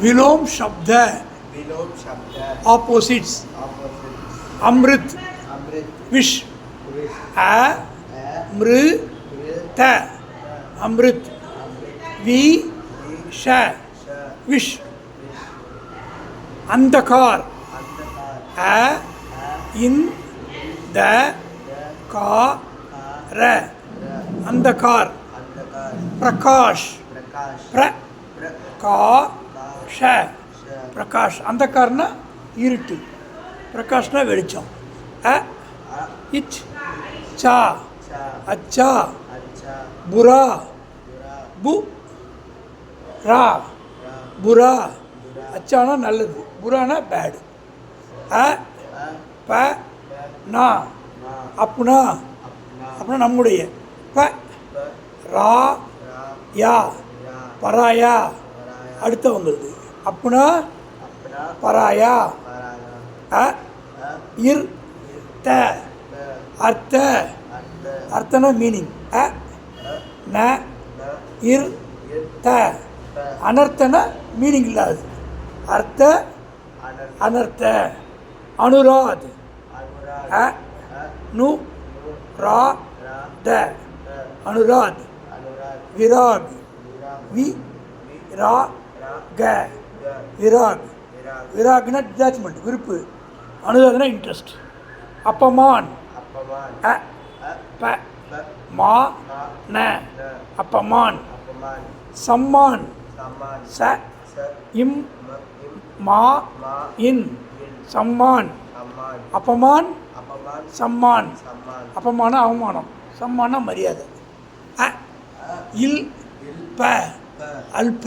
विलोम शब्द विलोम शब्द opposites opposite अमृत अमृत विष विष अमृत अमृत विष विष अंधकार अंधकार इंदकार अंधकार अंधकार प्रकाश प्रकाश प्रकाश प्रकाश अंधकारना இருட்டு प्रकाशना வெளிச்சம் इच चा अच्छा अच्छा बुरा बुरा बुरा अच्छाना நல்லது बुराना बैड प ना अपना अपना நம்முடைய प ரா யா பராயா அடுத்தவங்களுக்கு अपना पराया इर त अर्थ अर्थना मीनिंग न इर त अनर्थना मीनिंग इल्लादु अर्थ अनर्थ अनुराध नु रा द अनुराध विराग वि रा ग विराग विरागना डिटैचमेंट विरुप्पु अनुराधना इंट्रेस्ट अपमान प मा न अपमान सम्मान स इम मा इन सम्मान अपमान सम्मान अपमान अवमानम सम्मान मर्यादा इल प अल्प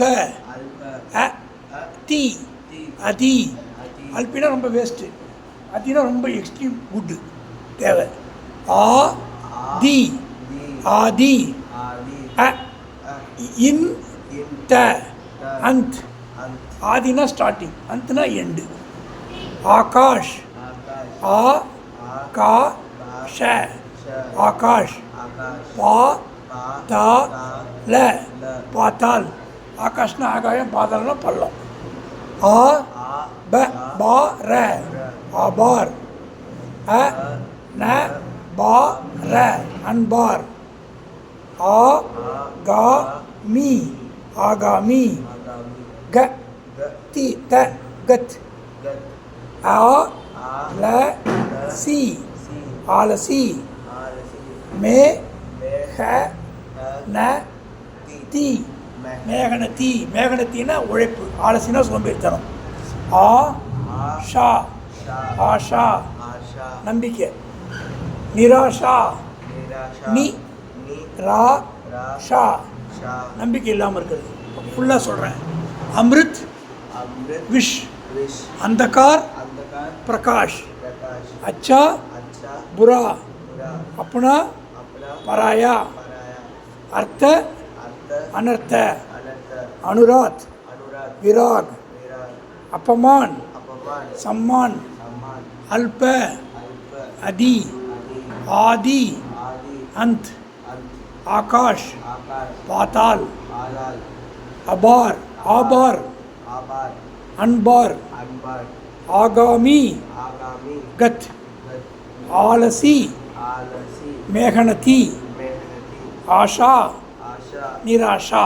ती अति अल्पिना ரொம்ப வேஸ்ட்டு அதினா ரொம்ப எக்ஸ்ட்ரீம் குட் தேவை ஆதி ஆதி இன் த अंत आदिना स्टार्टिंग अंतना एंड आकाश आ का श आकाश पा ता ल पाताल आकाशना आकाशम पातालना पल्लम आ ब बा र आबार अ न बा र अनबार आ गा मी आगामी ग ती त गत आ ल सी आलसी में ख न ती மேகனத்தி மேகனத்தின்னா உழைப்பு ஆலசினா சோம்பேறித்தனம் ஷா ஆஷா நம்பிக்கை நிராஷா நி ரா ஷா நம்பிக்கை இல்லாமல் இருக்கிறது ஃபுல்லாக சொல்கிறேன் अमृत विष अंधकार प्रकाश अच्छा बुरा अपना पराया अर्थ अनर्थ अनुराध विराग अपमान सम्मान अल्प अदि आदि अंत आकाश पाताल अबार आबार अनबार आगामी गत आलसी मेघनती आशा निराशा